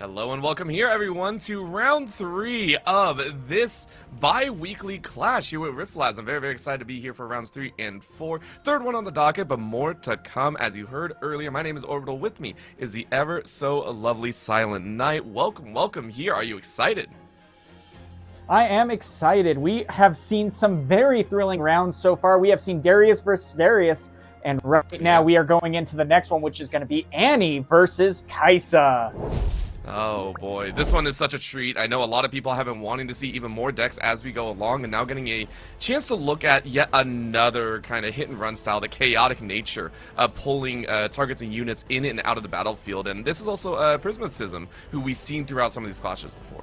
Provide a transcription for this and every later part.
Hello and welcome here, everyone, to round 3 of this bi-weekly clash here with Riftlab. I'm very excited to be here for rounds 3 and 4. Third one on the docket, but more to come. As you heard earlier, my name is Orbital. With me is the ever so lovely Silent Knight. Welcome here. Are you excited? I am excited. We have seen some very thrilling rounds so far. We have seen Darius versus Darius, and right now we are going into the next one, which is going to be Annie versus Kaisa. Oh boy, this one is such a treat. I know a lot of people have been wanting to see even more decks as we go along, and now getting a chance to look at yet another kind of hit and run style, the chaotic nature of pulling targets and units in and out of the battlefield. And this is also Prismatism, who we've seen throughout some of these clashes before.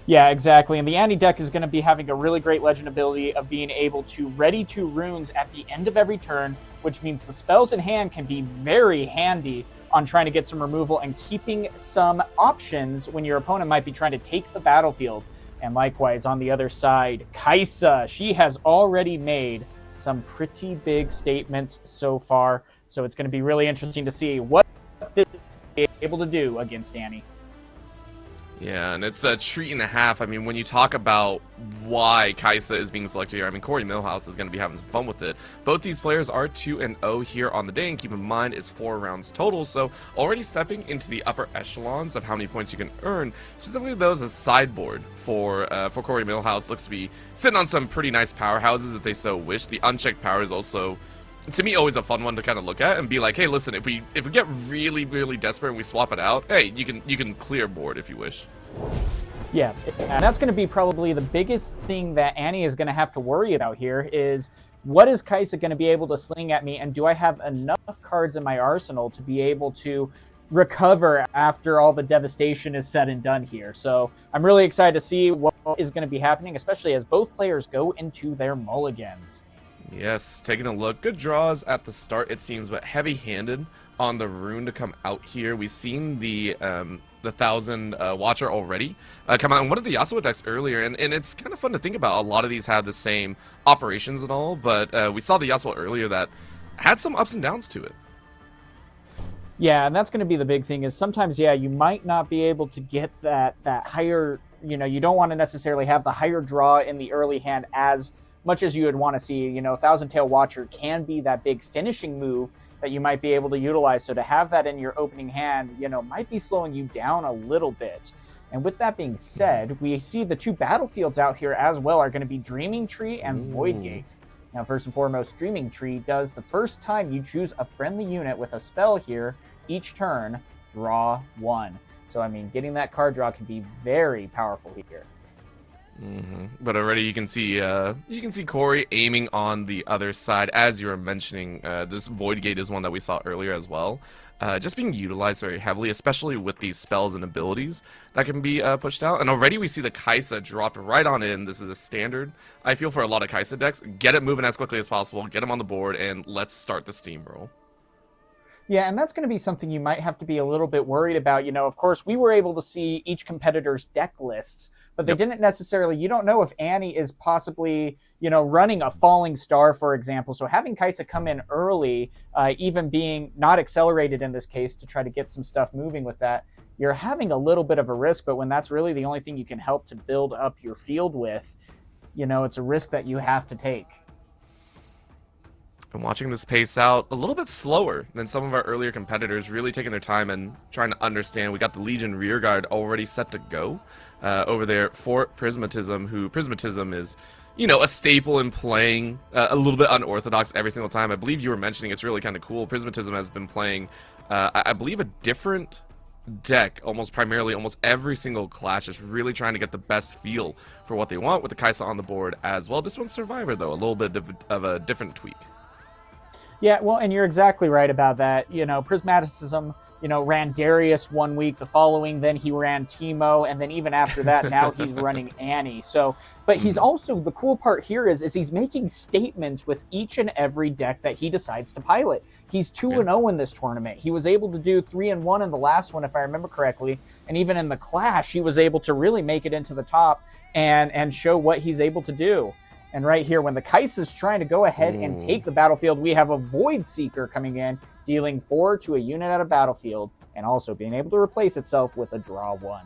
Yeah, exactly. And the Annie deck is going to be having a really great legend ability of being able to ready 2 runes at the end of every turn, which means the spells in hand can be very handy on trying to get some removal and keeping some options when your opponent might be trying to take the battlefield. And likewise, on the other side, Kaisa, she has already made some pretty big statements so far. So it's going to be really interesting to see what this is able to do against Annie. Yeah, and it's a treat and a half. I mean, when you talk about why Kaisa is being selected here, I mean, CoreyMilhouse is going to be having some fun with it. Both these players are 2-0 here on the day, and keep in mind, it's 4 rounds total, so already stepping into the upper echelons of how many points you can earn. Specifically, though, the sideboard for CoreyMilhouse looks to be sitting on some pretty nice powerhouses if they so wish. The unchecked power is also, to me, always a fun one to kind of look at and be like, hey, listen, if we get really desperate and we swap it out, hey, you can clear board if you wish. Yeah, and that's going to be probably the biggest thing that Annie is going to have to worry about here is what is Kaisa going to be able to sling at me, and do I have enough cards in my arsenal to be able to recover after all the devastation is said and done here. So I'm really excited to see what is going to be happening, especially as both players go into their mulligans. Yes, taking a look. Good draws at the start, it seems, but heavy-handed on the rune to come out here. We've seen the 1,000 Watcher already come out in one of the Yasuo decks earlier, and it's kind of fun to think about. A lot of these have the same operations and all, but we saw the Yasuo earlier that had some ups and downs to it. Yeah, and that's going to be the big thing is sometimes, yeah, you might not be able to get that higher, you don't want to necessarily have the higher draw in the early hand as much as you would want to see. 1,000 Tail Watcher can be that big finishing move that you might be able to utilize. So to have that in your opening hand, might be slowing you down a little bit. And with that being said, we see the 2 battlefields out here as well are going to be Dreaming Tree and Void Gate. Now, first and foremost, Dreaming Tree does the first time you choose a friendly unit with a spell here, each turn, draw 1. So, I mean, getting that card draw can be very powerful here. But already you can see Corey aiming on the other side. As you were mentioning, this Void Gate is one that we saw earlier as well, just being utilized very heavily, especially with these spells and abilities that can be pushed out. And already we see the Kaisa drop right on in. This is a standard, I feel, for a lot of Kaisa decks. Get it moving as quickly as possible, get them on the board, and let's start the steamroll. Yeah, and that's going to be something you might have to be a little bit worried about. Of course, we were able to see each competitor's deck lists, but they didn't necessarily, you don't know if Annie is possibly, running a Falling Star, for example. So having Kaisa come in early, even being not accelerated in this case to try to get some stuff moving with that, you're having a little bit of a risk, but when that's really the only thing you can help to build up your field with, it's a risk that you have to take. And watching this pace out a little bit slower than some of our earlier competitors, really taking their time and trying to understand. We got the Legion Rearguard already set to go over there for Prismatism, who Prismatism is, a staple in playing a little bit unorthodox every single time. I believe you were mentioning it's really kind of cool. Prismatism has been playing, I believe, a different deck almost every single clash, is really trying to get the best feel for what they want with the Kaisa on the board as well. This one's Survivor, though, a little bit of a different tweak. Yeah, well, and you're exactly right about that. Prismatism, ran Darius one week, the following, then he ran Teemo, and then even after that, now he's running Annie. So, but he's also, the cool part here is he's making statements with each and every deck that he decides to pilot. He's 2-0 in this tournament. He was able to do 3-1 in the last one, if I remember correctly, and even in the Clash, he was able to really make it into the top and show what he's able to do. And right here, when the Kaisa's trying to go ahead and take the battlefield, we have a Void Seeker coming in, dealing 4 to a unit at a battlefield. and also being able to replace itself with a draw 1.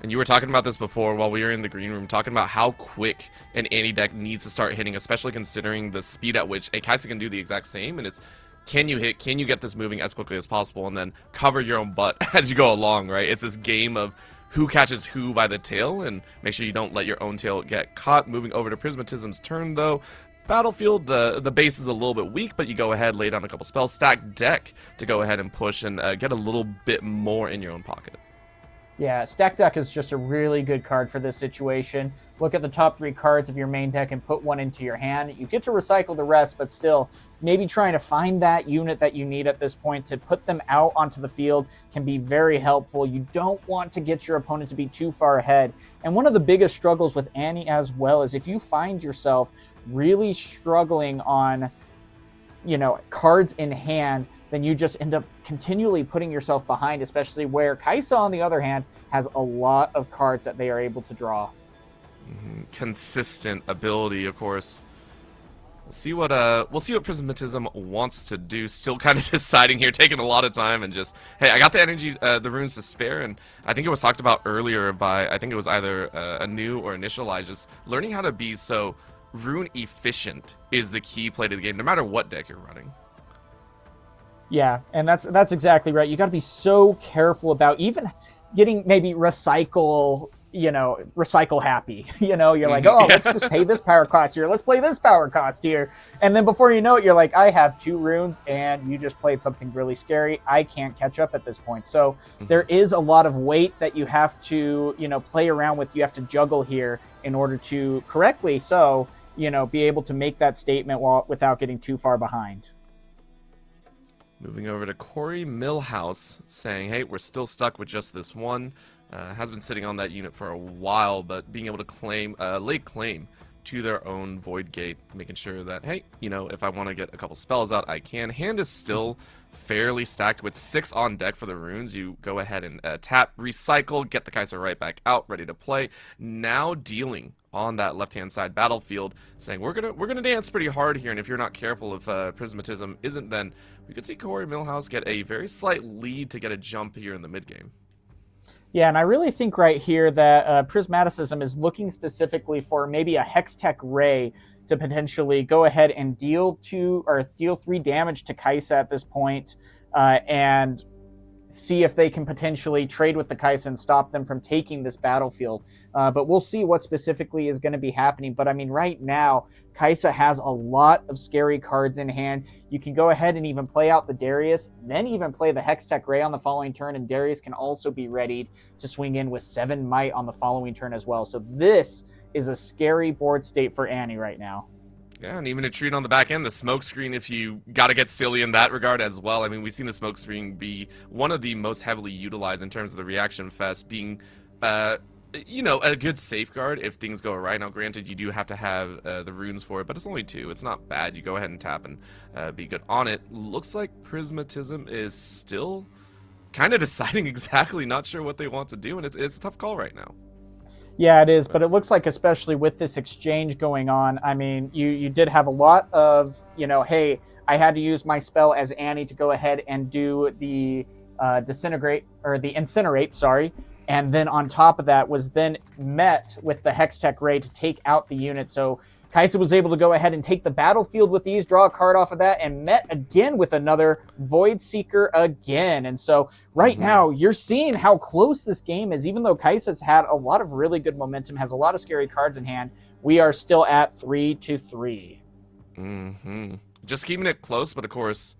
And you were talking about this before while we were in the green room, talking about how quick an Annie deck needs to start hitting, especially considering the speed at which a Kaisa can do the exact same. And it's, can you hit, can you get this moving as quickly as possible, and then cover your own butt as you go along, right? It's this game of who catches who by the tail, and make sure you don't let your own tail get caught. Moving over to Prismatism's turn, though. Battlefield, the base is a little bit weak, but you go ahead, lay down a couple spells, stack deck to go ahead and push and get a little bit more in your own pocket. Yeah, Stack Deck is just a really good card for this situation. Look at the top 3 cards of your main deck and put one into your hand. You get to recycle the rest, but still, maybe trying to find that unit that you need at this point to put them out onto the field can be very helpful. You don't want to get your opponent to be too far ahead. And one of the biggest struggles with Annie as well is if you find yourself really struggling on, cards in hand, then you just end up continually putting yourself behind, especially where Kaisa, on the other hand, has a lot of cards that they are able to draw. Consistent ability, of course. We'll see what Prismatism wants to do. Still kind of deciding here, taking a lot of time, and just, hey, I got the energy, the runes to spare, and I think it was talked about earlier by, I think it was either Anu or Initialize, just learning how to be so rune efficient is the key play to the game, no matter what deck you're running. Yeah, and that's exactly right. You got to be so careful about even getting maybe recycle happy. You're like, oh, let's just pay this power cost here. Let's play this power cost here. And then before you know it, you're like, I have 2 runes and you just played something really scary. I can't catch up at this point. So there is a lot of weight that you have to, play around with. You have to juggle here in order to correctly be able to make that statement without getting too far behind. Moving over to CoreyMilhouse, saying, hey, we're still stuck with just this one. Has been sitting on that unit for a while, but being able to lay claim to their own Void Gate, making sure that, hey, if I want to get a couple spells out, I can. Hand is still fairly stacked with 6 on deck for the runes. You go ahead and tap, recycle, get the Kaisa right back out, ready to play. Now dealing on that left-hand side battlefield, saying we're gonna dance pretty hard here, and if you're not careful, if Prismatism isn't, then we could see CoreyMilhouse get a very slight lead to get a jump here in the mid game. Yeah, and I really think right here that Prismaticism is looking specifically for maybe a Hextech Ray to potentially go ahead and deal 3 damage to Kaisa at this point, and see if they can potentially trade with the Kaisa and stop them from taking this battlefield. But we'll see what specifically is going to be happening. But I mean, right now, Kaisa has a lot of scary cards in hand. You can go ahead and even play out the Darius, then even play the Hextech Ray on the following turn, and Darius can also be readied to swing in with 7 Might on the following turn as well. So this is a scary board state for Annie right now. Yeah, and even a treat on the back end, the smoke screen, if you got to get silly in that regard as well. I mean, we've seen the smoke screen be one of the most heavily utilized in terms of the reaction fest being, a good safeguard if things go awry. Now, granted, you do have to have the runes for it, but it's only 2. It's not bad. You go ahead and tap and be good on it. Looks like Prismatism is still kind of deciding exactly, not sure what they want to do, and it's a tough call right now. Yeah, it is, but it looks like, especially with this exchange going on, I mean, you did have a lot of, hey, I had to use my spell as Annie to go ahead and do the incinerate, sorry, and then on top of that was then met with the Hextech Ray to take out the unit. So Kaisa was able to go ahead and take the battlefield with these, draw a card off of that, and met again with another Void Seeker again. And so right now, you're seeing how close this game is. Even though Kaisa's had a lot of really good momentum, has a lot of scary cards in hand, we are still at 3-3. Just keeping it close, but of course,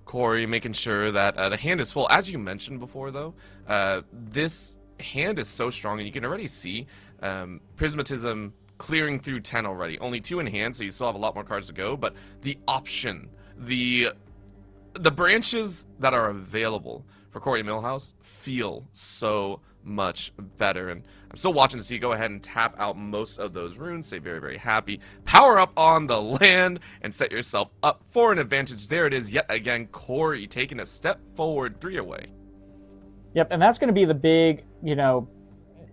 Corey making sure that the hand is full. As you mentioned before, though, this hand is so strong, and you can already see Prismatism clearing through 10 already. Only 2 in hand, so you still have a lot more cards to go, but the option, the branches that are available for CoreyMilhouse feel so much better, and I'm still watching to see you go ahead and tap out most of those runes. Stay very, very happy. Power up on the land and set yourself up for an advantage. There it is yet again. Corey taking a step forward, 3 away. Yep, and that's going to be the big,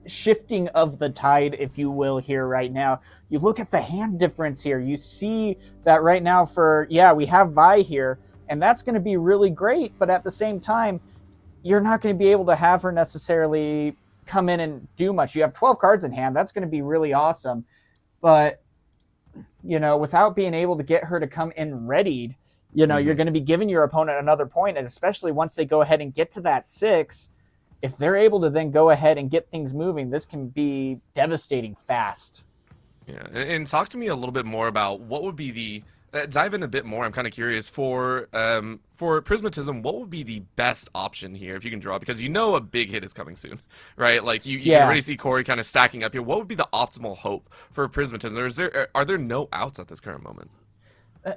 shifting of the tide, if you will, here right now. You look at the hand difference here. You see that right now we have Vi here, and that's going to be really great, but at the same time, you're not going to be able to have her necessarily come in and do much. You have 12 cards in hand. That's going to be really awesome. But, without being able to get her to come in readied, you're going to be giving your opponent another point. And especially once they go ahead and get to that 6, if they're able to then go ahead and get things moving, this can be devastating fast. Yeah, and talk to me a little bit more about what would be the dive in a bit more. I'm kind of curious for Prismatism. What would be the best option here if you can draw? Because a big hit is coming soon, right? Like you can already see Corey kind of stacking up here. What would be the optimal hope for Prismatism? Or are there no outs at this current moment?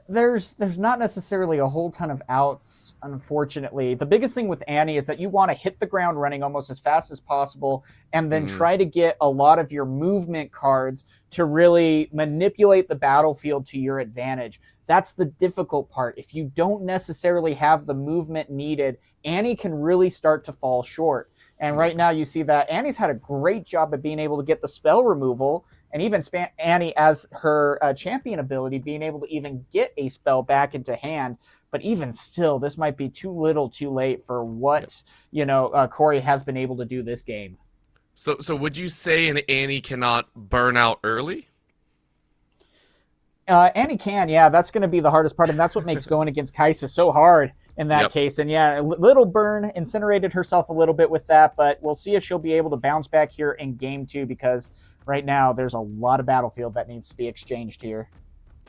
There's not necessarily a whole ton of outs, unfortunately. The biggest thing with Annie is that you want to hit the ground running almost as fast as possible and then try to get a lot of your movement cards to really manipulate the battlefield to your advantage. That's the difficult part. If you don't necessarily have the movement needed, Annie can really start to fall short. And right now you see that Annie's had a great job of being able to get the spell removal, and even Annie, as her champion ability, being able to even get a spell back into hand. But even still, this might be too little too late for what, Corey has been able to do this game. So would you say an Annie cannot burn out early? Annie can, yeah. That's going to be the hardest part, and that's what makes going against Kaisa so hard in that case. And yeah, little burn, incinerated herself a little bit with that, but we'll see if she'll be able to bounce back here in game 2, because right now there's a lot of battlefield that needs to be exchanged here.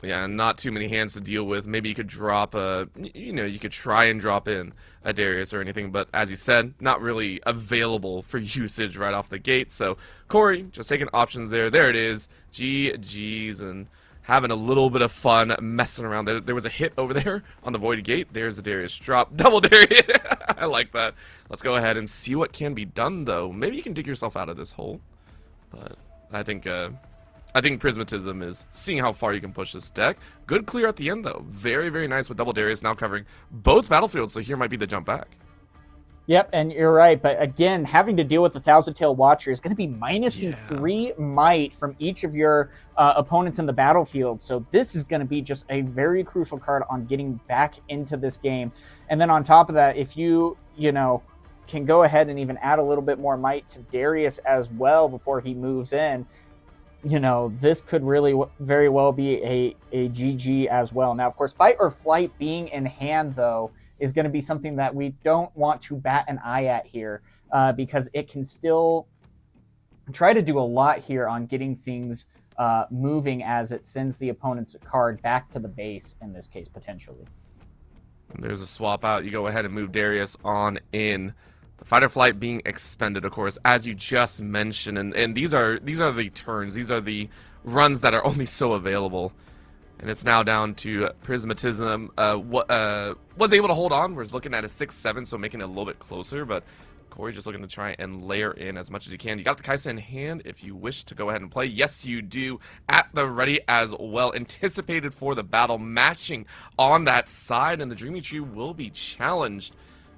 Yeah, not too many hands to deal with. Maybe you could drop you could try and drop in a Darius or anything, but as you said, not really available for usage right off the gate. So Corey, just taking options there. There it is. GG's, and having a little bit of fun messing around. There was a hit over there on the Void Gate. There's the Darius drop. Double Darius. I like that. Let's go ahead and see what can be done, though. Maybe you can dig yourself out of this hole. But I think Prismatism is seeing how far you can push this deck. Good clear at the end, though. Very, very nice with Double Darius now covering both battlefields, so here might be the jump back. Yep, and you're right. But again, having to deal with the Thousand Tail Watcher is going to be minusing 3 might from each of your opponents in the battlefield. So this is going to be just a very crucial card on getting back into this game. And then on top of that, if you can go ahead and even add a little bit more might to Darius as well before he moves in, this could really very well be a GG as well. Now, of course, Fight or Flight being in hand, though, is going to be something that we don't want to bat an eye at here, because it can still try to do a lot here on getting things moving as it sends the opponent's card back to the base, in this case, potentially. And there's a swap out. You go ahead and move Darius on in. The Fight or Flight being expended, of course, as you just mentioned, and these are the turns. These are the runs that are only so available. And it's now down to Prismatism. Was able to hold on. We're looking at a 6-7, so making it a little bit closer. But Corey just looking to try and layer in as much as you can. You got the Kaisa in hand if you wish to go ahead and play. Yes, you do. At the ready as well. Anticipated for the battle. Matching on that side. And the Dreamy Tree will be challenged.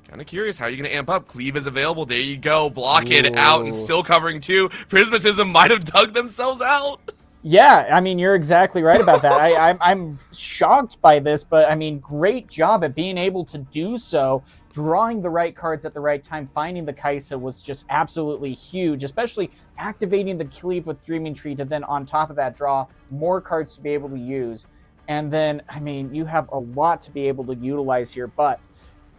Kind of curious how you're going to amp up. Cleave is available. There you go. Block it out and still covering 2. Prismatism might have dug themselves out. Yeah, I mean, you're exactly right about that. I'm shocked by this, but I mean, great job at being able to do so. Drawing the right cards at the right time, finding the Kaisa was just absolutely huge, especially activating the Cleave with Dreaming Tree to then on top of that draw more cards to be able to use. And then, I mean, you have a lot to be able to utilize here, but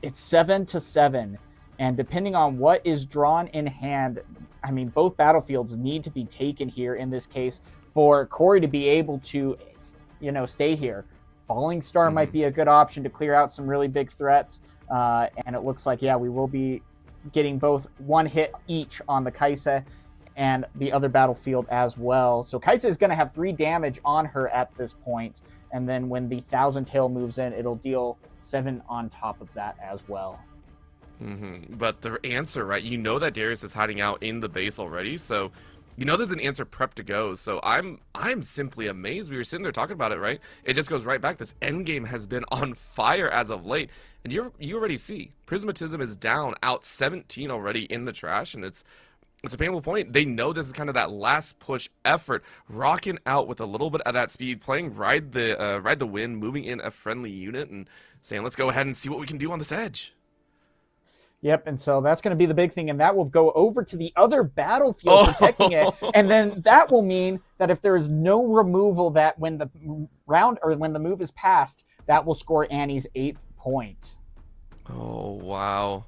it's 7-7. And depending on what is drawn in hand, I mean, both battlefields need to be taken here in this case for Corey to be able to, stay here. Falling Star might be a good option to clear out some really big threats. And it looks like, we will be getting both 1 hit each on the Kaisa and the other battlefield as well. So Kaisa is going to have 3 damage on her at this point. And then when the Thousand Tail moves in, it'll deal 7 on top of that as well. But the answer, right? That Darius is hiding out in the base already, so there's an answer prep to go. So I'm simply amazed. We were sitting there talking about it, right? It just goes right back. This endgame has been on fire as of late, and you already see Prismatism is down out 17 already in the trash, and it's a painful point. They know this is kind of that last push effort, rocking out with a little bit of that speed, playing ride the wind, moving in a friendly unit, and saying, let's go ahead and see what we can do on this edge. Yep, and so that's going to be the big thing, and that will go over to the other battlefield protecting it, and then that will mean that if there is no removal, that when the round or when the move is passed, that will score Annie's 8th point. Oh, wow.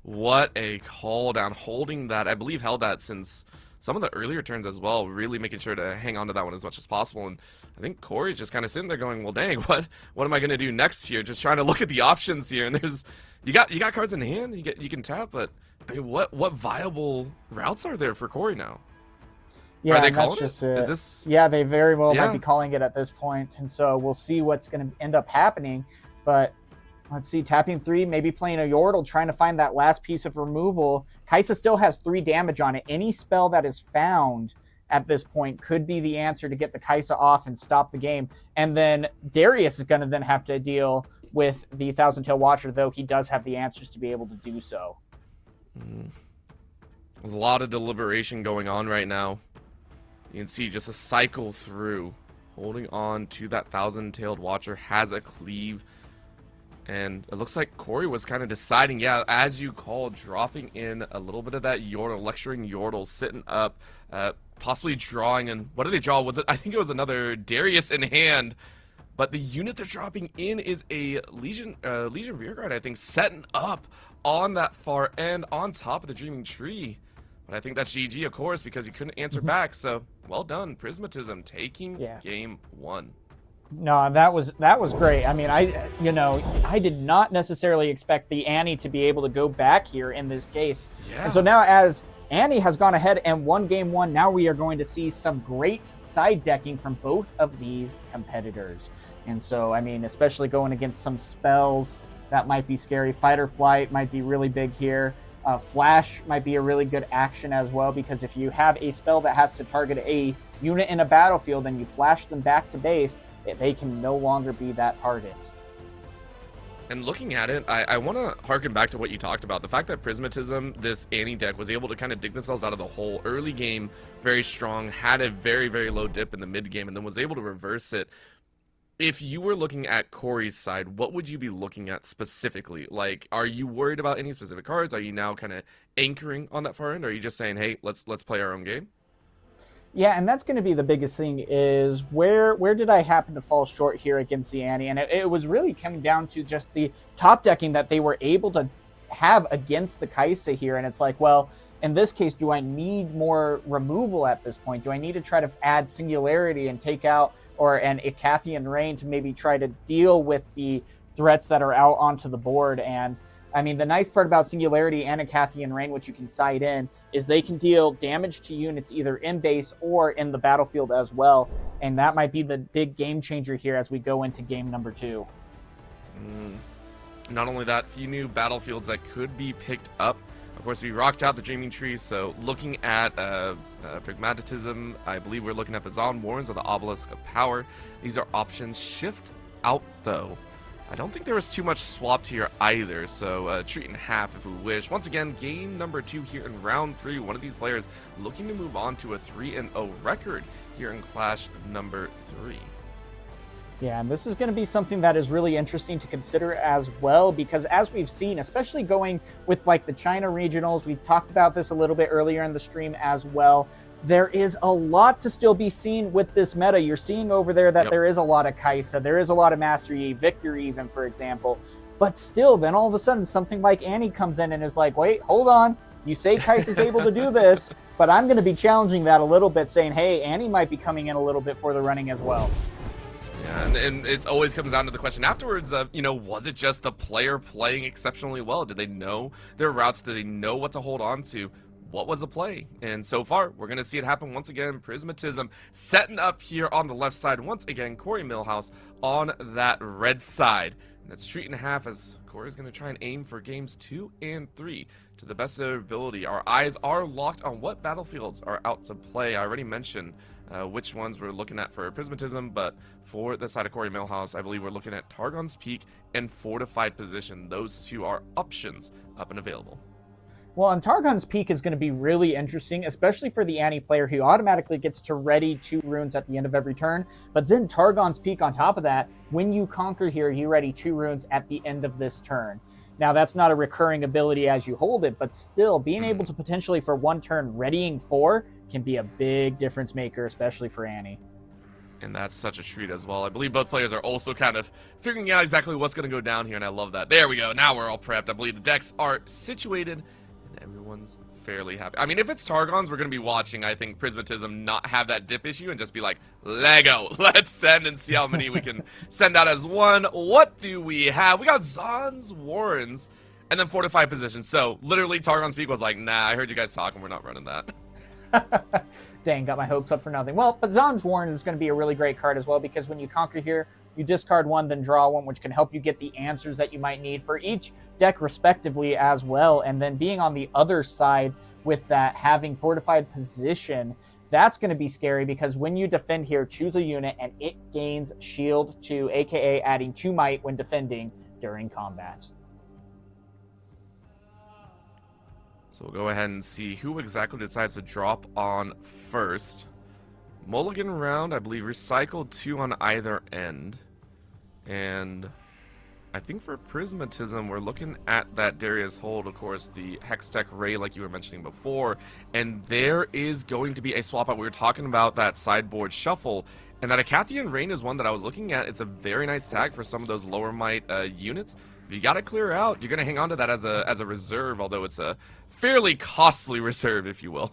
What a call down. Holding that, I believe held that since some of the earlier turns as well, really making sure to hang on to that one as much as possible. And I think Corey's just kind of sitting there going, well, dang, what am I going to do next here? Just trying to look at the options here. And there's, you got cards in hand, you can tap, but I mean, what viable routes are there for Corey now? Yeah, are they that's calling just it? it. Is this... Yeah, they very well might be calling it at this point, and so we'll see what's going to end up happening. But let's see, tapping 3, maybe playing a Yordle, trying to find that last piece of removal. Kaisa still has 3 damage on it. Any spell that is found at this point could be the answer to get the Kaisa off and stop the game. And then Darius is going to then have to deal with the Thousand Tail Watcher, though he does have the answers to be able to do so. There's a lot of deliberation going on right now. You can see just a cycle through. Holding on to that Thousand-Tailed Watcher, has a cleave. And it looks like Corey was kind of deciding, yeah, as you call, dropping in a little bit of that Yordle, lecturing Yordle, sitting up, possibly drawing. And what did they draw? Was it? I think it was another Darius in hand. But the unit they're dropping in is a Legion Rearguard, I think, setting up on that far end, on top of the Dreaming Tree. But I think that's GG, of course, because you couldn't answer back. So, well done, Prismatism, taking game 1. No, that was great. I mean, I did not necessarily expect the Annie to be able to go back here in this case. Yeah. And so now, as Annie has gone ahead and won game 1, now we are going to see some great side decking from both of these competitors. And so, I mean, especially going against some spells that might be scary. Fight or Flight might be really big here. Flash might be a really good action as well, because if you have a spell that has to target a unit in a battlefield and you flash them back to base, they can no longer be that target. And looking at it, I want to harken back to what you talked about. The fact that Prismatism, this Annie deck, was able to kind of dig themselves out of the hole. Early game, very strong, had a very, very low dip in the mid game, and then was able to reverse it. If you were looking at Corey's side, what would you be looking at specifically? Like, are you worried about any specific cards? Are you now kind of anchoring on that far end? Or are you just saying, hey, let's play our own game? Yeah, and that's going to be the biggest thing, is where did I happen to fall short here against the Annie? And it was really coming down to just the top decking that they were able to have against the Kaisa here. And it's like, well, in this case, do I need more removal at this point? Do I need to try to add Singularity and take out an Icathian Rain to maybe try to deal with the threats that are out onto the board? And I mean, the nice part about Singularity and Icathian Rain, which you can side in, is they can deal damage to units either in base or in the battlefield as well. And that might be the big game changer here as we go into game number 2. Not only that, few new battlefields that could be picked up. Of course, we rocked out the Dreaming Tree, so looking at Pragmatism, I believe we're looking at the Zon Warrens or the Obelisk of Power. These are options. Shift out, though. I don't think there was too much swapped here either, so treat in half if we wish. Once again, game number 2 here in round 3. One of these players looking to move on to a 3-0 record here in Clash number 3. Yeah, and this is going to be something that is really interesting to consider as well, because as we've seen, especially going with like the China regionals, we've talked about this a little bit earlier in the stream as well. There is a lot to still be seen with this meta. You're seeing over there that there is a lot of Kaisa, there is a lot of Master Yi, Victor even, for example. But still, then all of a sudden, something like Annie comes in and is like, wait, hold on. You say Kaisa's able to do this, but I'm going to be challenging that a little bit, saying, hey, Annie might be coming in a little bit for the running as well. Yeah, and it always comes down to the question afterwards of, was it just the player playing exceptionally well? Did they know their routes? Did they know what to hold on to? What was the play? And so far, we're going to see it happen once again. Prismatism setting up here on the left side. Once again, CoreyMilhouse on that red side. And that's treat in half, as Corey's going to try and aim for games 2 and 3 to the best of their ability. Our eyes are locked on what battlefields are out to play. I already mentioned which ones we're looking at for Prismatism, but for the side of CoreyMilhouse, I believe we're looking at Targon's Peak and Fortified Position. Those two are options up and available. Well, and Targon's Peak is going to be really interesting, especially for the Annie player who automatically gets to ready 2 runes at the end of every turn. But then Targon's Peak on top of that, when you conquer here, you ready 2 runes at the end of this turn. Now, that's not a recurring ability as you hold it, but still, being able to potentially for one turn readying 4 can be a big difference maker, especially for Annie. And that's such a treat as well. I believe both players are also kind of figuring out exactly what's going to go down here, and I love that. There we go. Now we're all prepped. I believe the decks are situated, and everyone's fairly happy. I mean, if it's Targons, we're going to be watching, I think, Prismatism not have that dip issue and just be like, Lego, let's send and see how many we can send out as one. What do we have? We got Zaan's Warrens and then Fortified Positions. So, literally, Targon's Peak was like, nah, I heard you guys talking. We're not running that. Dang, got my hopes up for nothing. Well, but Zaan's Warren is going to be a really great card as well, because when you conquer here, you discard 1, then draw 1, which can help you get the answers that you might need for each deck respectively as well. And then being on the other side with that, having Fortified Position, that's going to be scary, because when you defend here, choose a unit and it gains Shield 2, aka adding 2 might when defending during combat. So we'll go ahead and see who exactly decides to drop on first. Mulligan round, I believe, recycled 2 on either end. And I think for Prismatism, we're looking at that Darius hold, of course, the Hextech Ray like you were mentioning before. And there is going to be a swap out. We were talking about that sideboard shuffle. And that Acathian Rain is one that I was looking at. It's a very nice tag for some of those lower might units. You got to clear out. You're going to hang on to that as a reserve, although it's a fairly costly reserve, if you will.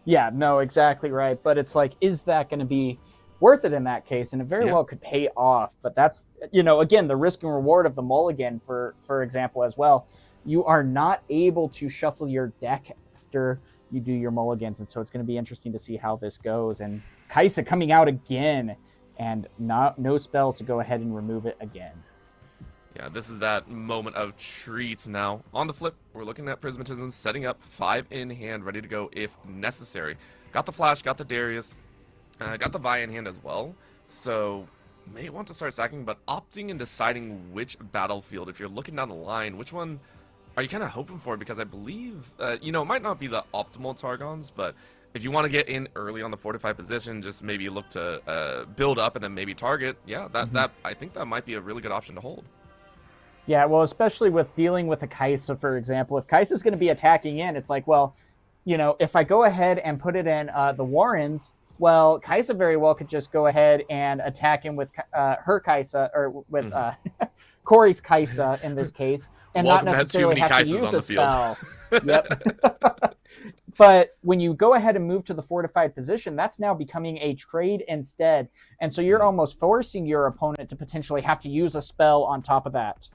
Yeah, no, exactly right. But it's like, is that going to be worth it in that case? And it very well could pay off. But that's, you know, again, the risk and reward of the mulligan, for example, as well. You are not able to shuffle your deck after you do your mulligans. And so it's going to be interesting to see how this goes. And Kai'Sa coming out again, and no spells to go ahead and remove it again. Yeah, this is that moment of treats now. On the flip, we're looking at Prismatism setting up 5 in hand, ready to go if necessary. Got the Flash, got the Darius, got the Vi in hand as well. So, may want to start stacking, but opting and deciding which battlefield, if you're looking down the line, which one are you kind of hoping for? Because I believe, you know, it might not be the optimal Targons, but if you want to get in early on the Fortified Position, just maybe look to build up and then maybe target. Yeah, that I think that might be a really good option to hold. Yeah, well, especially with dealing with a Kai'Sa, for example. If Kai'Sa's going to be attacking in, it's like, well, you know, if I go ahead and put it in the Warrens, well, Kai'Sa very well could just go ahead and attack him with her Kai'Sa, or with Corey's Kai'Sa in this case, and not necessarily have to use a spell. Yep. But when you go ahead and move to the Fortified Position, that's now becoming a trade instead. And so you're almost forcing your opponent to potentially have to use a spell on top of that.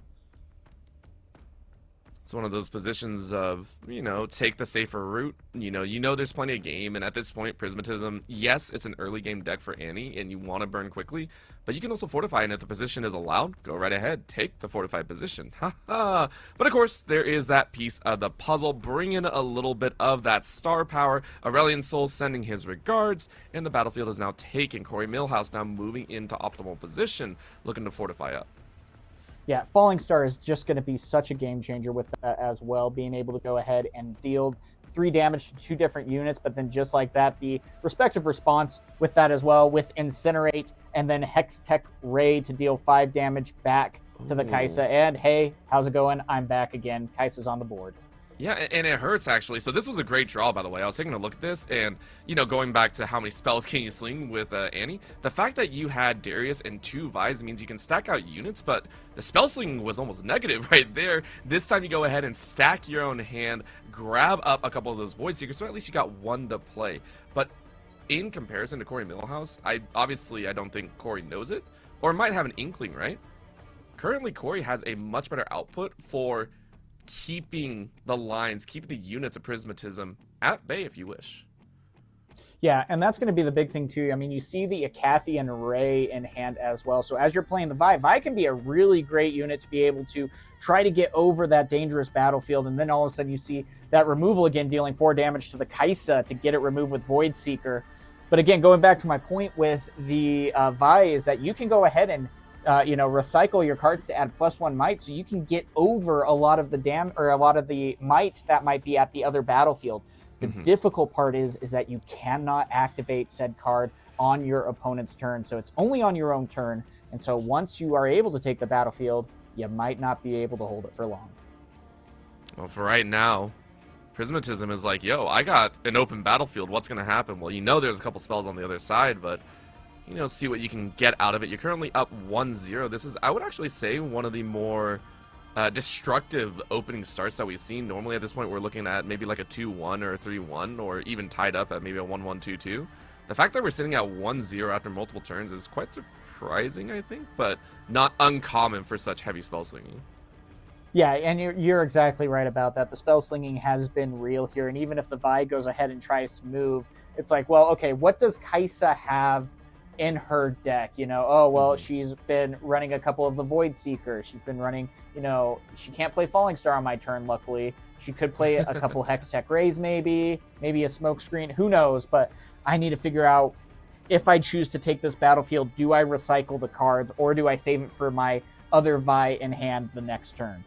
It's one of those positions of, you know, take the safer route. You know there's plenty of game, and at this point, Prismatism, yes, it's an early game deck for Annie, and you want to burn quickly, but you can also fortify, and if the position is allowed, go right ahead, take the Fortified Position. Ha. But of course, there is that piece of the puzzle, bringing a little bit of that star power. Aurelion Sol sending his regards, and the battlefield is now taken. CoreyMilhouse now moving into optimal position, looking to fortify up. Yeah, Falling Star is just going to be such a game changer with that as well, being able to go ahead and deal 3 damage to 2 different units, but then just like that, the respective response with that as well, with Incinerate and then Hextech Ray to deal 5 damage back to the Kai'Sa. And hey, how's it going? I'm back again. Kai'Sa's on the board. Yeah, and it hurts, actually. So this was a great draw, by the way. I was taking a look at this, and, you know, going back to how many spells can you sling with Annie, the fact that you had Darius and 2 Vise means you can stack out units, but the spell slinging was almost negative right there. This time you go ahead and stack your own hand, grab up a couple of those Void Seekers, so at least you got 1 to play. But in comparison to CoreyMilhouse, I don't think Corey knows it, or might have an inkling, right? Currently, Corey has a much better output for keeping the lines, keeping the units of Prismatism at bay, if you wish. Yeah, and that's going to be the big thing too. I mean, you see the Acathian Ray in hand as well. So as you're playing the Vi can be a really great unit to be able to try to get over that dangerous battlefield, and then all of a sudden you see that removal again, dealing 4 damage to the Kai'Sa to get it removed with Void Seeker. But again, going back to my point with the Vi, is that you can go ahead and recycle your cards to add +1 might, so you can get over a lot of the might that might be at the other battlefield. The difficult part is that you cannot activate said card on your opponent's turn, so it's only on your own turn. And so once you are able to take the battlefield, you might not be able to hold it for long. Well, for right now, Prismatism is like, yo, I got an open battlefield. What's going to happen? Well, you know there's a couple spells on the other side, but, you know, see what you can get out of it. You're currently up 1-0. This is, I would actually say, one of the more destructive opening starts that we've seen. Normally at this point, we're looking at maybe like a 2-1 or a 3-1, or even tied up at maybe a 1-1, 2-2. The fact that we're sitting at 1-0 after multiple turns is quite surprising, I think, but not uncommon for such heavy spell slinging. Yeah, and you're exactly right about that. The spell slinging has been real here, and even if the Vi goes ahead and tries to move, it's like, well, okay, what does Kai'Sa have in her deck? You know, oh, well, she's been running a couple of the Void Seekers. She's been running, you know, she can't play Falling Star on my turn, luckily. She could play a couple Hex Tech Rays, maybe a Smoke Screen, who knows, but I need to figure out, if I choose to take this battlefield, do I recycle the cards, or do I save it for my other Vi in hand the next turn?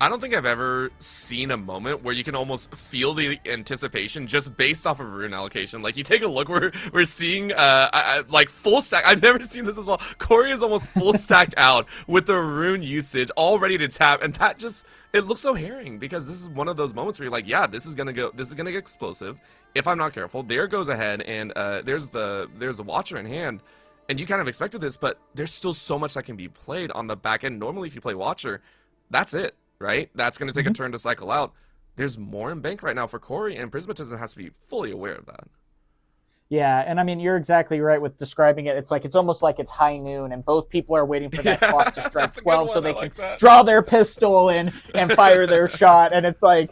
I don't think I've ever seen a moment where you can almost feel the anticipation just based off of rune allocation. Like, you take a look, we're seeing like full stack. I've never seen this as well. Corey is almost full stacked out with the rune usage, all ready to tap, and that just, it looks so harrowing, because this is one of those moments where you're like, yeah, this is gonna get explosive if I'm not careful. There goes ahead, and there's the Watcher in hand, and you kind of expected this, but there's still so much that can be played on the back end. Normally, if you play Watcher, that's it. Right? That's going to take a turn to cycle out. There's more in bank right now for Corey, and Prismatism has to be fully aware of that. Yeah, and I mean, you're exactly right with describing it. It's like, it's almost like it's high noon, and both people are waiting for that clock to strike 12 so they can draw their pistol in and fire their shot. And it's like,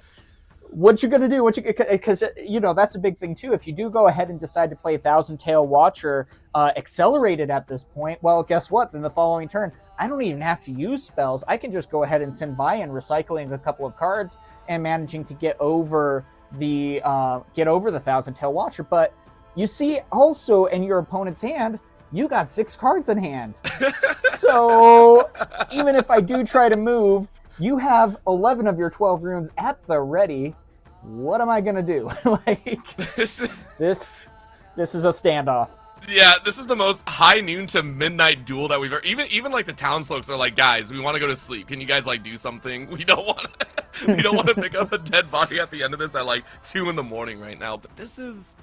what you gonna do? Because you know, that's a big thing too. If you do go ahead and decide to play Thousand Tail Watcher accelerated at this point, well, guess what? Then the following turn, I don't even have to use spells. I can just go ahead and send Vi in, recycling a couple of cards and managing to get over the Thousand Tail Watcher. But you see, also in your opponent's hand, you got 6 cards in hand. So even if I do try to move, you have 11 of your 12 runes at the ready. What am I gonna do? Like, this is a standoff. Yeah, this is the most high noon to midnight duel that we've ever. Even like the townsfolk are like, guys, we want to go to sleep. Can you guys like do something? We don't want to pick up a dead body at the end of this at like 2 in the morning right now. But this is,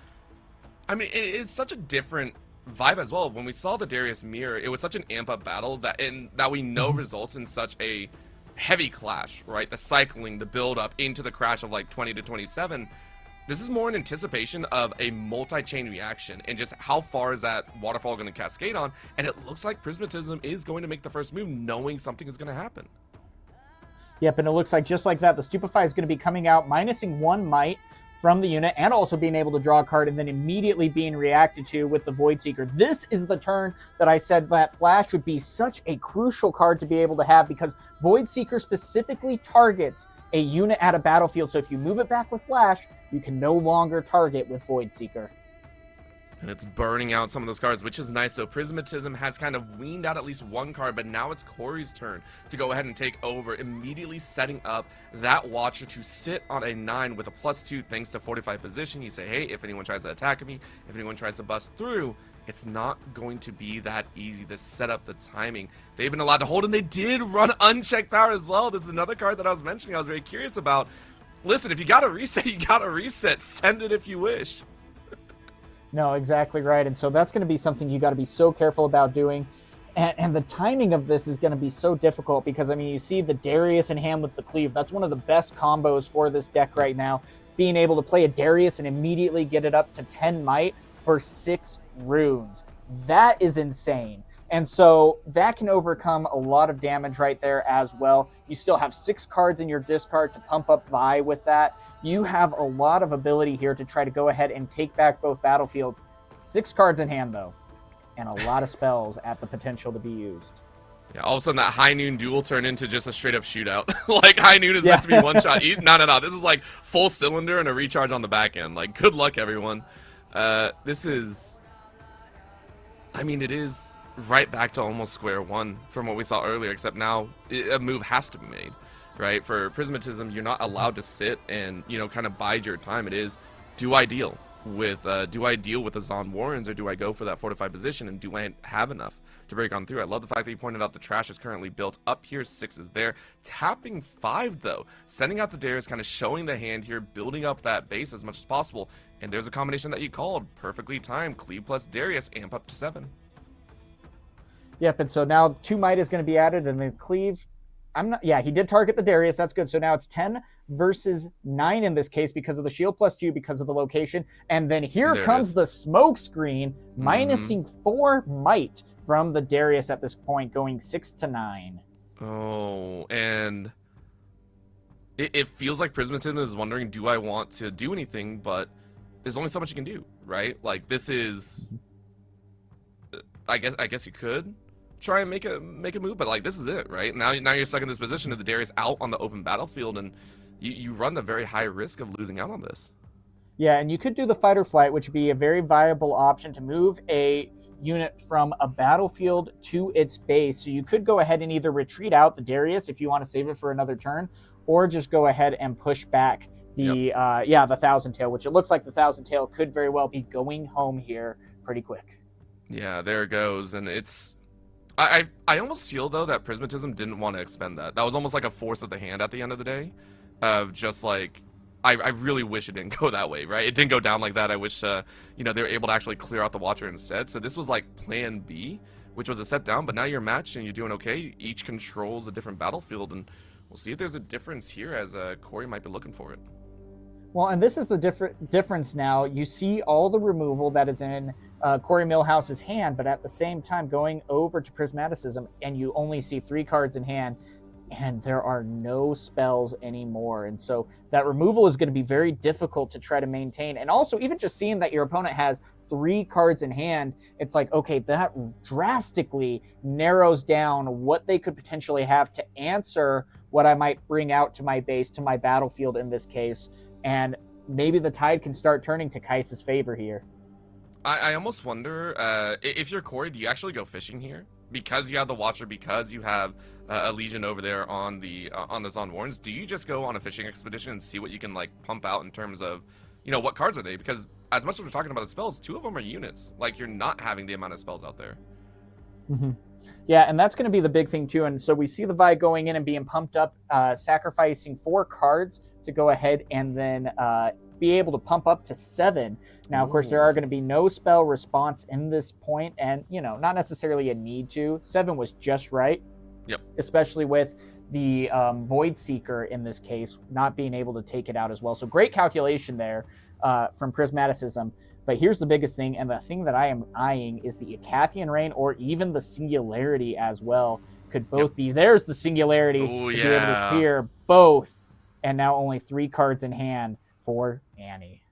I mean, it's such a different vibe as well. When we saw the Darius Mirror, it was such an amp up battle that we know results in such a heavy clash, right? The cycling, the build up into the crash of like 20 to 27. This is more in anticipation of a multi-chain reaction, and just how far is that waterfall going to cascade on. And it looks like Prismatism is going to make the first move, knowing something is going to happen. Yep, and it looks like just like that, the Stupefy is going to be coming out, minusing 1 might from the unit, and also being able to draw a card and then immediately being reacted to with the Void Seeker. This is the turn that I said that Flash would be such a crucial card to be able to have, because Void Seeker specifically targets a unit at a battlefield. So if you move it back with Flash, you can no longer target with Void Seeker. And it's burning out some of those cards, which is nice. So Prismatism has kind of weaned out at least 1 card, but now it's Corey's turn to go ahead and take over, immediately setting up that Watcher to sit on a 9 with a +2 thanks to fortified position. You say, hey, if anyone tries to attack me, if anyone tries to bust through, it's not going to be that easy. The setup, the timing, they've been allowed to hold, and they did run unchecked power as well. This is another card that I was mentioning I was very curious about. Listen, if you got to reset, you got to reset. Send it if you wish. No, exactly right. And so that's going to be something you got to be so careful about doing. And the timing of this is going to be so difficult, because, I mean, you see the Darius in hand with the Cleave. That's one of the best combos for this deck right now. Being able to play a Darius and immediately get it up to 10 might for 6 runes. That is insane. And so that can overcome a lot of damage right there as well. You still have 6 cards in your discard to pump up Vi with that. You have a lot of ability here to try to go ahead and take back both battlefields. 6 cards in hand, though, and a lot of spells at the potential to be used. Yeah, all of a sudden that high noon duel turned into just a straight up shootout. Like, high noon is meant to be one shot. No. This is like full cylinder and a recharge on the back end. Like, good luck, everyone. This is, I mean, it is right back to almost square one from what we saw earlier, except now a move has to be made, right? For Prismatism, you're not allowed to sit and, you know, kind of bide your time. It is, do I deal? with do I deal with the Zon Warrens or do I go for that fortified position, and do I have enough to break on through? I love the fact that you pointed out the trash is currently built up here. 6 is there. Tapping 5 though, sending out the Darius, kind of showing the hand here, building up that base as much as possible. And there's a combination that you called, perfectly timed. Cleave plus Darius, amp up to 7. Yep, and so now 2 might is going to be added, and then Cleave. Yeah, he did target the Darius. That's good. So now it's 10 versus 9 in this case because of the shield plus 2 because of the location. And then here comes the smoke screen, minusing 4 might from the Darius at this point, going 6 to 9. Oh, and it feels like Prismatism is wondering, do I want to do anything? But there's only so much you can do, right? Like, this is, I guess you could try and make a move, but like, this is it, right? Now you're stuck in this position of the Darius out on the open battlefield, and you run the very high risk of losing out on this. Yeah, and you could do the fight or flight, which would be a very viable option to move a unit from a battlefield to its base. So you could go ahead and either retreat out the Darius if you want to save it for another turn, or just go ahead and push back the the Thousand Tail, which it looks like the Thousand Tail could very well be going home here pretty quick. Yeah, there it goes, and it's. I almost feel, though, that Prismatism didn't want to expend that. That was almost like a force of the hand at the end of the day. Of just like, I really wish it didn't go that way, right? It didn't go down like that. I wish, they were able to actually clear out the Watcher instead. So this was like plan B, which was a step down. But now you're matched and you're doing okay. Each controls a different battlefield. And we'll see if there's a difference here, as Corey might be looking for it. Well, and this is the difference now. You see all the removal that is in CoreyMilhouse's hand, but at the same time going over to Prismaticism, and you only see 3 cards in hand, and there are no spells anymore. And so that removal is going to be very difficult to try to maintain. And also, even just seeing that your opponent has 3 cards in hand, it's like, okay, that drastically narrows down what they could potentially have to answer what I might bring out to my base, to my battlefield in this case. And maybe the tide can start turning to Kai'Sa's favor here. I almost wonder, if you're Corey, do you actually go fishing here? Because you have the Watcher, because you have a Legion over there on the Zon Warrens, do you just go on a fishing expedition and see what you can, like, pump out in terms of, what cards are they? Because as much as we're talking about the spells, 2 of them are units. Like, you're not having the amount of spells out there. Mm-hmm. Yeah, and that's going to be the big thing, too. And so we see the Vi going in and being pumped up, sacrificing 4 cards to go ahead and then be able to pump up to 7. Now, of course, there are going to be no spell response in this point, and, not necessarily a need to. 7 was just right. Yep. Especially with the Void Seeker in this case, not being able to take it out as well. So great calculation there from Prismaticism. But here's the biggest thing, and the thing that I am eyeing is the Icathian Rain, or even the Singularity as well. Could both be. There's the Singularity to be able to clear both. And now only 3 cards in hand for Annie.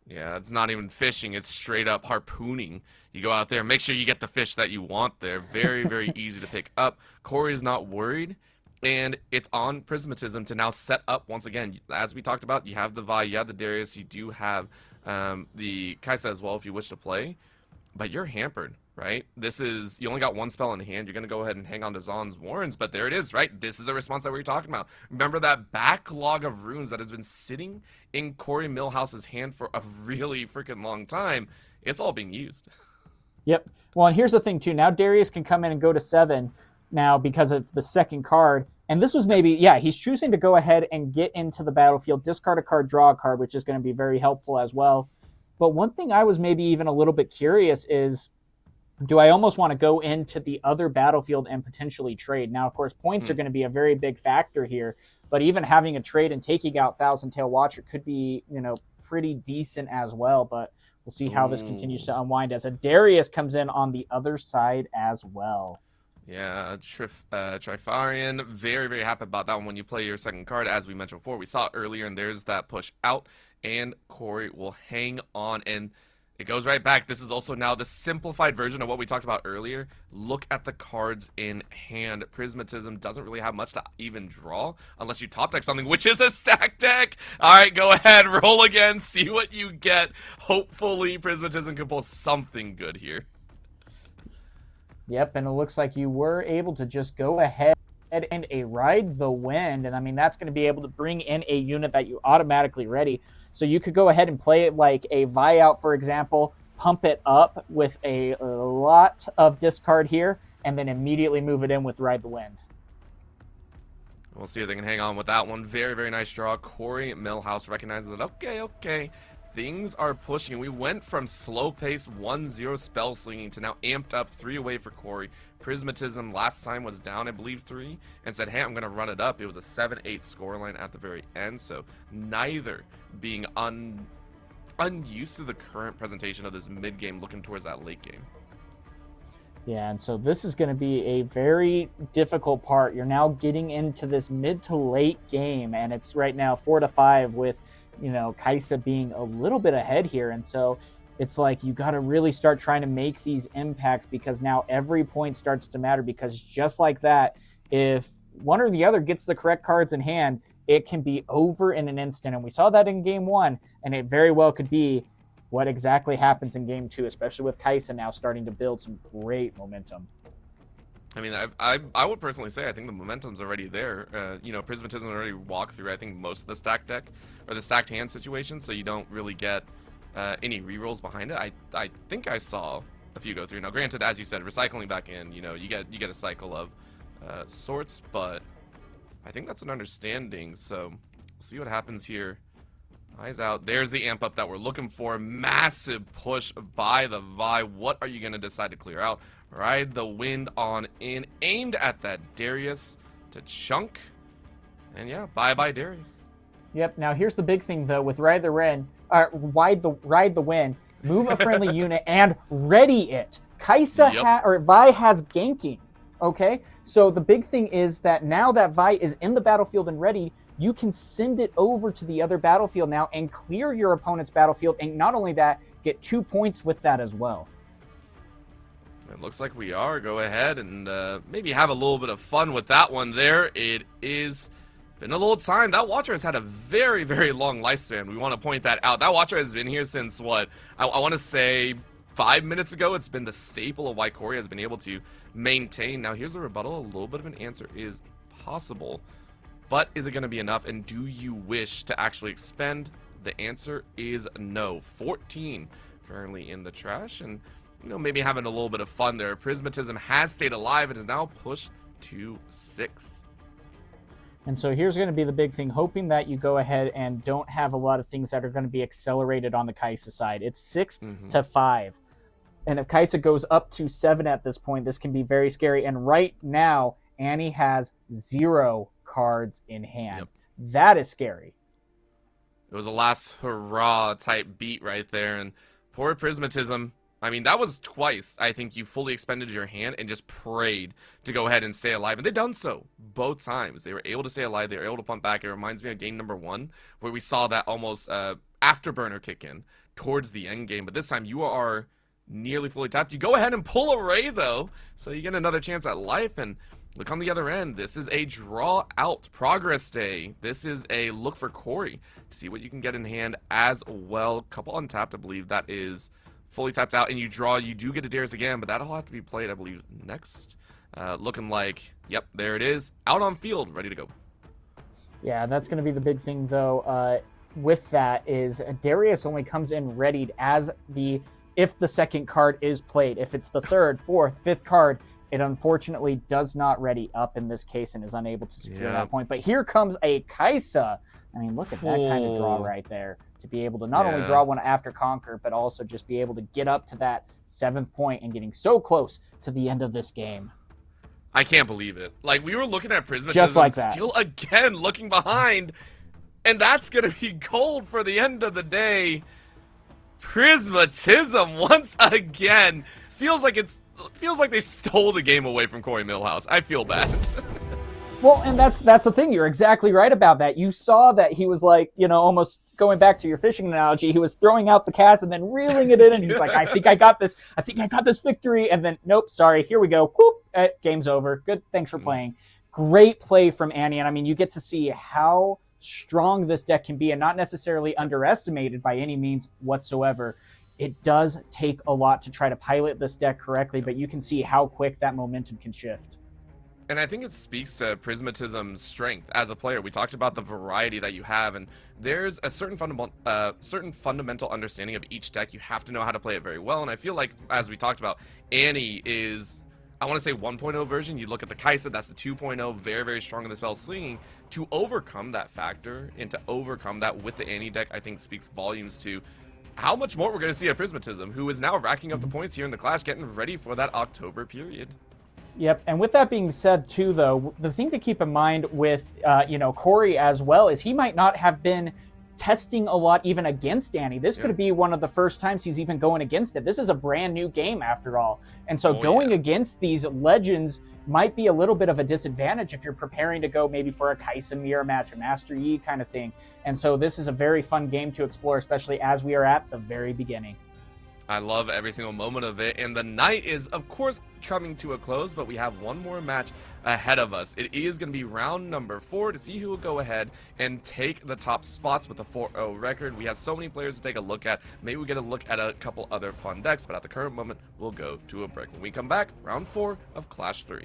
Yeah, it's not even fishing. It's straight up harpooning. You go out there, make sure you get the fish that you want there. Very, very easy to pick up. Corey's not worried. And it's on Prismatism to now set up once again. As we talked about, you have the Vi, you have the Darius, you do have the Kai'Sa as well if you wish to play. But you're hampered, right? You only got 1 spell in hand. You're going to go ahead and hang on to Zon's Warrens, but there it is, right? This is the response that we were talking about. Remember that backlog of runes that has been sitting in CoreyMilhouse's hand for a really freaking long time. It's all being used. Yep. Well, and here's the thing, too. Now Darius can come in and go to 7 now because of the second card. And this was maybe, he's choosing to go ahead and get into the battlefield, discard a card, draw a card, which is going to be very helpful as well. But one thing I was maybe even a little bit curious is, do I almost want to go into the other battlefield and potentially trade? Now, of course, points are going to be a very big factor here, but even having a trade and taking out Thousand Tail Watcher could be, pretty decent as well. But we'll see how this continues to unwind as a Darius comes in on the other side as well. Yeah, Trifarian, very, very happy about that one when you play your second card. As we mentioned before, we saw it earlier, and there's that push out, and Corey will hang on, and it goes right back. This is also now the simplified version of what we talked about earlier. Look at the cards in hand. Prismatism doesn't really have much to even draw unless you top deck something, which is a stack deck. All right, go ahead, roll again, see what you get. Hopefully, Prismatism can pull something good here. Yep, and it looks like you were able to just go ahead and ride the wind. And I mean, that's going to be able to bring in a unit that you automatically ready. So you could go ahead and play it like a Vi out, for example, pump it up with a lot of discard here, and then immediately move it in with Ride the Wind. We'll see if they can hang on with that one. Very, very nice draw. CoreyMilhouse recognizes that, okay, things are pushing. We went from slow pace 1-0 spell slinging to now amped up 3 away for Corey. Prismatism last time was down, I believe, 3, and said, hey, I'm going to run it up. It was a 7-8 scoreline at the very end, so neither being unused to the current presentation of this mid-game, looking towards that late game. Yeah, and so this is going to be a very difficult part. You're now getting into this mid to late game, and it's right now 4-5 with, Kai'Sa being a little bit ahead here. And so it's like you got to really start trying to make these impacts, because now every point starts to matter, because just like that, if one or the other gets the correct cards in hand, it can be over in an instant. And we saw that in game 1, and it very well could be what exactly happens in game 2, especially with Kai'Sa now starting to build some great momentum. I mean, I would personally say I think the momentum's already there. Prismatism already walked through, I think, most of the stacked deck or the stacked hand situation, so you don't really get any rerolls behind it. I think I saw a few go through. Now, granted, as you said, recycling back in, you get a cycle of sorts, but I think that's an understanding. So, we'll see what happens here. Eyes out. There's the amp up that we're looking for. Massive push by the Vi. What are you going to decide to clear out? Ride the Wind on in. Aimed at that Darius to chunk. And yeah, bye-bye Darius. Yep. Now here's the big thing though with Ride the Wind. Move a friendly unit and ready it. Kai'Sa Vi has ganking. Okay. So the big thing is that now that Vi is in the battlefield and ready, you can send it over to the other battlefield now and clear your opponent's battlefield. And not only that, get 2 points with that as well. It looks like we are. Go ahead and maybe have a little bit of fun with that one there. It is been a little time. That Watcher has had a very, very long lifespan. We want to point that out. That Watcher has been here since what? I want to say 5 minutes ago. It's been the staple of why Corey has been able to maintain. Now here's the rebuttal. A little bit of an answer is possible. But is it going to be enough? And do you wish to actually expend? The answer is no. 14 currently in the trash. And, maybe having a little bit of fun there. Prismatism has stayed alive. It is now pushed to 6. And so here's going to be the big thing. Hoping that you go ahead and don't have a lot of things that are going to be accelerated on the Kai'Sa side. It's 6-5. And if Kai'Sa goes up to 7 at this point, this can be very scary. And right now, Annie has 0 cards in hand. Yep. That is scary. It was a last hurrah type beat right there, and poor Prismatism. I mean, that was twice. I think you fully expended your hand and just prayed to go ahead and stay alive, and they've done so both times. They were able to stay alive. They were able to pump back. It reminds me of game number 1, where we saw that almost afterburner kick in towards the end game. But this time you are nearly fully tapped. You go ahead and pull a Ray though, so you get another chance at life. And look on the other end. This is a draw out progress day. This is a look for Corey to see what you can get in hand as well. Couple untapped, I believe that is fully tapped out, and you draw. You do get a Darius again, but that'll have to be played, I believe, next. Looking like, yep, there it is. Out on field, ready to go. Yeah, that's going to be the big thing, though, with that is Darius only comes in readied as if the second card is played. If it's the third, fourth, fifth card, it unfortunately does not ready up in this case and is unable to secure that point. But here comes a Kai'Sa. I mean, look at that kind of draw right there. To be able to not only draw one after Conquer, but also just be able to get up to that 7th point and getting so close to the end of this game. I can't believe it. Like, we were looking at Prismatism, just like that. Still again looking behind, and that's going to be gold for the end of the day. Prismatism once again feels like they stole the game away from CoreyMilhouse. I feel bad. Well, and that's the thing. You're exactly right about that. You saw that he was like, almost going back to your fishing analogy, he was throwing out the cast and then reeling it in, and he's like, I think I got this. I think I got this victory. And then, nope, sorry, here we go. Whoop, game's over. Good, thanks for playing. Great play from Annie. And I mean, you get to see how strong this deck can be, and not necessarily underestimated by any means whatsoever. It does take a lot to try to pilot this deck correctly, but you can see how quick that momentum can shift. And I think it speaks to Prismatism's strength as a player. We talked about the variety that you have, and there's a certain fundamental understanding of each deck. You have to know how to play it very well, and I feel like, as we talked about, Annie is, I want to say 1.0 version. You look at the Kai'Sa, that's the 2.0, very, very strong in the spell slinging. To overcome that factor, and to overcome that with the Annie deck, I think speaks volumes to how much more we're going to see at Prismatism, who is now racking up the points here in the Clash, getting ready for that October period. Yep, and with that being said, too, though, the thing to keep in mind with, Corey as well is he might not have been testing a lot even against Annie. This could be one of the first times he's even going against it. This is a brand new game after all. And so going against these legends might be a little bit of a disadvantage if you're preparing to go maybe for a Kai'Sa mirror match, a Master Yi kind of thing. And so this is a very fun game to explore, especially as we are at the very beginning. I love every single moment of it, and the night is, of course, coming to a close, but we have one more match ahead of us. It is going to be round number 4 to see who will go ahead and take the top spots with a 4-0 record. We have so many players to take a look at. Maybe we get a look at a couple other fun decks, but at the current moment, we'll go to a break. When we come back, round 4 of Clash 3.